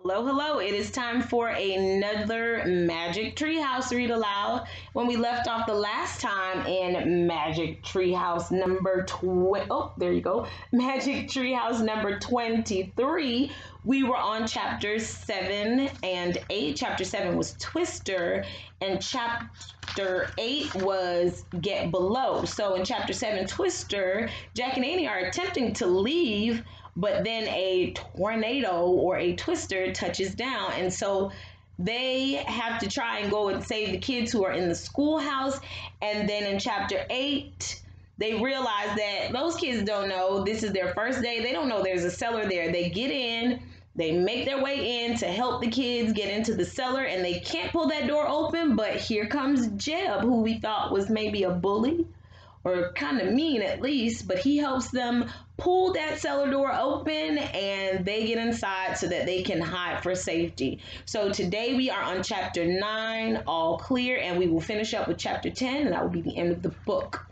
Hello, hello. It is time for another Magic Treehouse read aloud. When we left off the last time in Magic Treehouse number Magic Treehouse number 23, we were on chapters 7 and 8. Chapter 7 was Twister, and chapter 8 was Get Below. So in chapter 7, Twister, Jack and Annie are attempting to leave, but then a tornado or a twister touches down. And so they have to try and go and save the kids who are in the schoolhouse. And then in chapter 8, they realize that those kids don't know this is their first day. They don't know there's a cellar there. They get in, they make their way in to help the kids get into the cellar, and they can't pull that door open. But here comes Jeb, who we thought was maybe a bully or kind of mean at least, but he helps them pull that cellar door open and they get inside so that they can hide for safety. So today we are on chapter 9, All Clear, and we will finish up with chapter 10, and that will be the end of the book.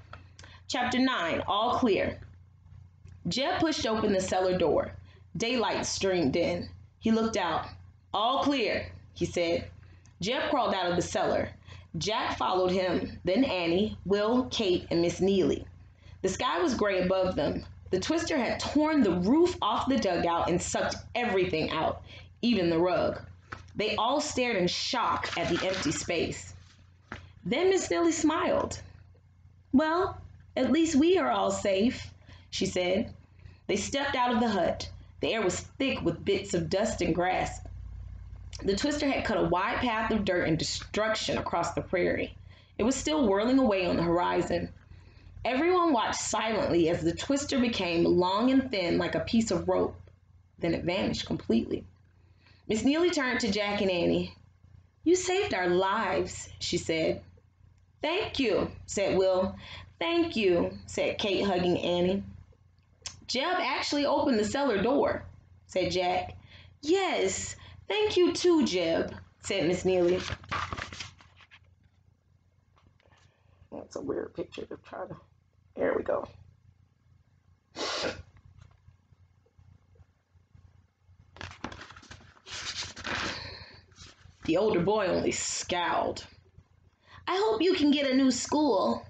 Chapter 9, All Clear. Jeb pushed open the cellar door. Daylight streamed in. He looked out. All clear, he said. Jeb crawled out of the cellar. Jack followed him, then Annie, Will, Kate, and Miss Neely. The sky was gray above them. The twister had torn the roof off the dugout and sucked everything out, even the rug. They all stared in shock at the empty space. Then Miss Neely smiled. "Well, at least we are all safe," she said. They stepped out of the hut. The air was thick with bits of dust and grass. The twister had cut a wide path of dirt and destruction across the prairie. It was still whirling away on the horizon. Everyone watched silently as the twister became long and thin like a piece of rope. Then it vanished completely. Miss Neely turned to Jack and Annie. "You saved our lives," she said. "Thank you," said Will. "Thank you," said Kate, hugging Annie. "Jeb actually opened the cellar door," said Jack. "Yes, thank you too, Jeb," said Miss Neely. That's a weird picture to try to... There we go. The older boy only scowled. "I hope you can get a new school."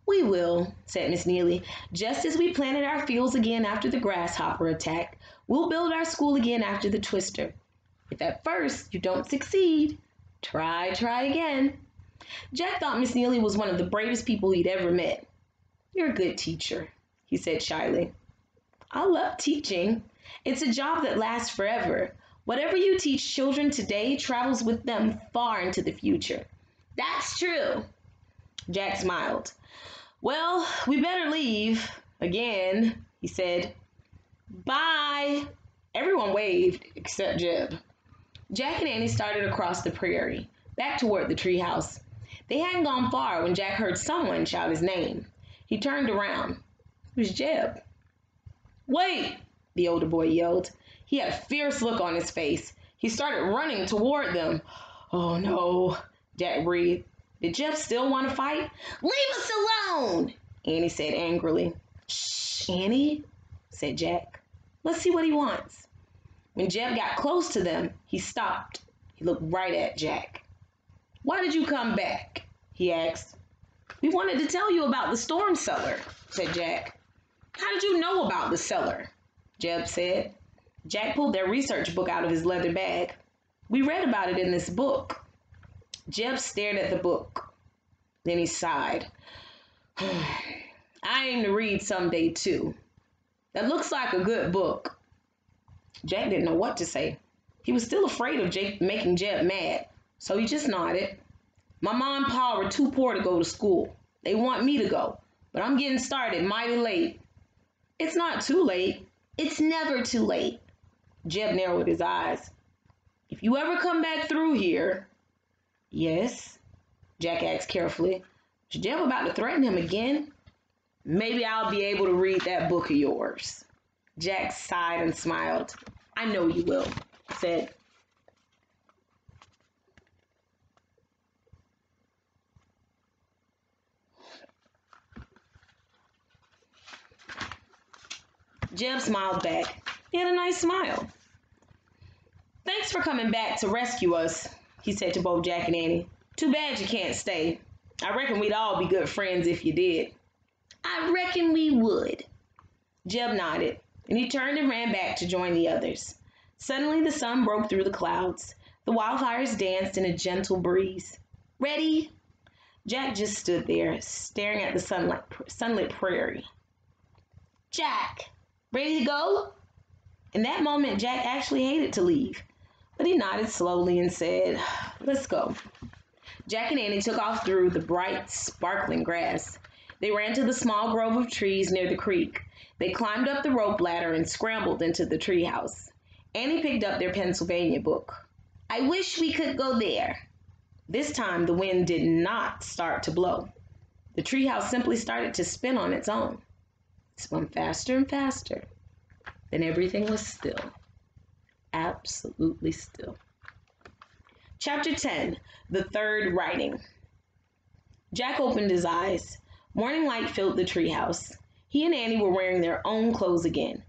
"We will," said Miss Neely. "Just as we planted our fields again after the grasshopper attack, we'll build our school again after the twister. If at first you don't succeed, try again." Jack thought Miss Neely was one of the bravest people he'd ever met. "You're a good teacher," he said shyly. "I love teaching. It's a job that lasts forever. Whatever you teach children today travels with them far into the future." "That's true." Jack smiled. "Well, we better leave again," he said. "Bye." Everyone waved except Jeb. Jack and Annie started across the prairie, back toward the treehouse. They hadn't gone far when Jack heard someone shout his name. He turned around. It was Jeb. "Wait!" the older boy yelled. He had a fierce look on his face. He started running toward them. "Oh no," Jack breathed. Did Jeb still want to fight? "Leave us alone," Annie said angrily. "Shh, Annie," said Jack. "Let's see what he wants." When Jeb got close to them, he stopped. He looked right at Jack. "Why did you come back?" he asked. "We wanted to tell you about the storm cellar," said Jack. "How did you know about the cellar?" Jeb said. Jack pulled their research book out of his leather bag. "We read about it in this book." Jeb stared at the book. Then he sighed. "I aim to read someday too. That looks like a good book." Jack didn't know what to say. He was still afraid of making Jeb mad, so he just nodded. "My mom and pa were too poor to go to school. They want me to go, but I'm getting started mighty late." "It's not too late." "It's never too late." Jeb narrowed his eyes. "If you ever come back through here..." "Yes?" Jack asked carefully. Was Jeb about to threaten him again? "Maybe I'll be able to read that book of yours." Jack sighed and smiled. "I know you will," he said. Jeb smiled back. He had a nice smile. "Thanks Thanks for coming back to rescue us, he said to both Jack and Annie. Too bad you can't stay. I reckon we'd all be good friends if you did. I reckon we would. Jeb nodded, and he turned and ran back to join the others. Suddenly the sun broke through the clouds. The wildfires danced in a gentle breeze. Ready? Jack just stood there, staring at the sunlit prairie. Jack, ready to go? In that moment, Jack actually hated to leave, but he nodded slowly and said, let's go. Jack and Annie took off through the bright, sparkling grass. They ran to the small grove of trees near the creek. They climbed up the rope ladder and scrambled into the treehouse. Annie picked up their Pennsylvania book. I wish we could go there. This time, the wind did not start to blow. The treehouse simply started to spin on its own. It spun faster and faster. Then everything was still. Absolutely still. Chapter 10, The Third Writing. Jack opened his eyes. Morning light filled the treehouse. He and Annie were wearing their own clothes again.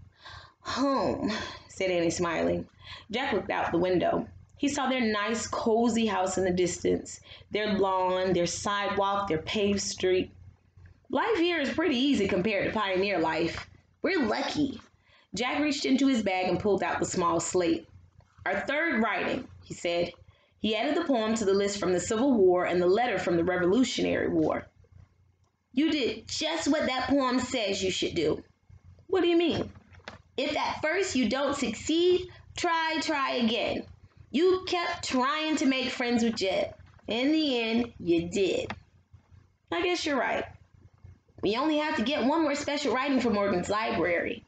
Home, said Annie, smiling. Jack looked out the window. He saw their nice, cozy house in the distance, their lawn, their sidewalk, their paved street. Life here is pretty easy compared to pioneer life. We're lucky. Jack reached into his bag and pulled out the small slate. Our third writing, he said. He added the poem to the list from the Civil War and the letter from the Revolutionary War. You did just what that poem says you should do. What do you mean? If at first you don't succeed, try again. You kept trying to make friends with Jeb. In the end, you did. I guess you're right. We only have to get one more special writing from Morgan's library.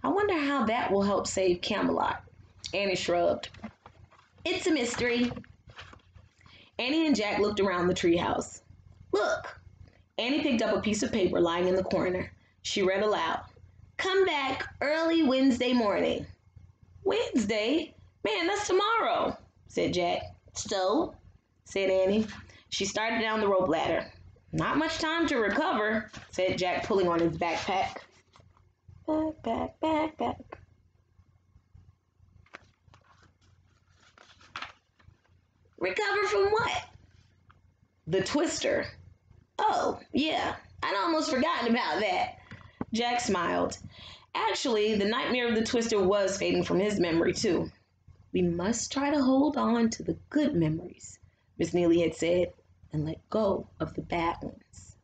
I wonder how that will help save Camelot. Annie shrugged. It's a mystery. Annie and Jack looked around the treehouse. Look. Annie picked up a piece of paper lying in the corner. She read aloud. Come back early Wednesday morning. Wednesday? Man, that's tomorrow, said Jack. So, said Annie. She started down the rope ladder. Not much time to recover, said Jack, pulling on his backpack. Backpack. Recover from what? The twister. Oh, yeah, I'd almost forgotten about that. Jack smiled. Actually, the nightmare of the twister was fading from his memory, too. We must try to hold on to the good memories, Miss Neely had said, and let go of the bad ones.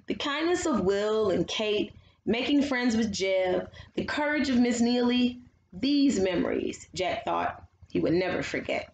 The kindness of Will and Kate, making friends with Jeb, the courage of Miss Neely, these memories, Jack thought, he would never forget.